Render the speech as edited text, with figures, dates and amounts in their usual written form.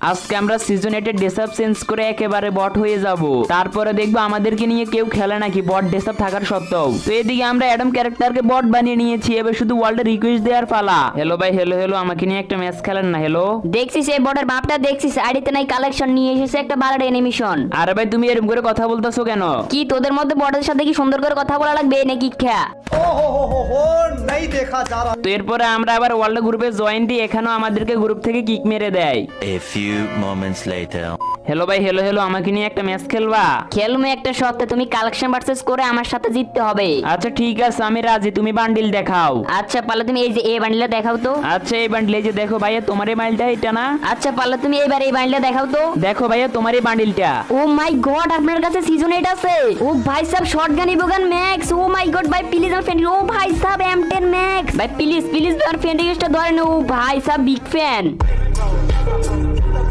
আজকে আমরা সিজন 8 এর ড্রেসআপ চেঞ্জ করে একেবারে বট হয়ে যাব। তারপরে দেখবো আমাদেরকে নিয়ে কেউ খেলে নাকি বট ড্রেসআপ থাকার সত্ত্বেও। তো এদিকে আমরা অ্যাডাম ক্যারেক্টারকে বট বানিয়ে নিয়েছি, এবার শুধু ওয়ার্ল্ডে রিকোয়েস্ট দেওয়ার পালা। হ্যালো ভাই, হ্যালো, আমাকে নিয়ে একটা ম্যাচ খেলেন না। হ্যালো, দেখছিস এই বটের বাপটা, দেখছিস আইডিতে নাই কালেকশন নিয়ে এসেছে একটা বালার অ্যানিমেশন। আরে ভাই তুমি এরকম করে কথা বলতেছো কেন? কি তোদের মধ্যে বটের সাথে কি সুন্দর করে কথা বলা লাগবে নাকি খ্যা? हो नहीं देखा जा रहा। তো এরপরে আমরা আবার ওয়ার্ল্ড গ্রুপে জয়েন দিই, এখানেও আমাদেরকে গ্রুপ থেকে কিক মেরে দেয়। A few moments later. Hello ভাই, হ্যালো, আমাকে নিয়ে একটা ম্যাচ খেলবা? খেলমে একটা সত্ত্বে তুমি কালেকশন ভার্সেস করে আমার সাথে জিততে হবে। আচ্ছা ঠিক আছে, আমি রাজি, তুমি বান্ডিল দেখাও। আচ্ছা পারলে তুমি এই যে এই বান্ডিলটা দেখাও তো। আচ্ছা এই বান্ডিল, এই যে দেখো ভাইয়া তোমার এই বান্ডিলটা, এটা না? আচ্ছা পারলে তুমি এইবার এই বান্ডিলটা দেখাও তো। দেখো ভাইয়া তোমার এই বান্ডিলটা। ও মাই গড, আপনার কাছে সিজন 8 আছে? ও ভাই সাহেব শটগান ইবোগান ম্যাক্স। ও মাই গড ভাই প্লিজ আমার ফ্রেন্ড। ও ভাই সাহেব M10 ম্যাক্স। ভাই প্লিজ আমার ফ্রেন্ড রিকোয়েস্টটা ধরেন। ও ভাই সাহেব বিগ ফ্যান।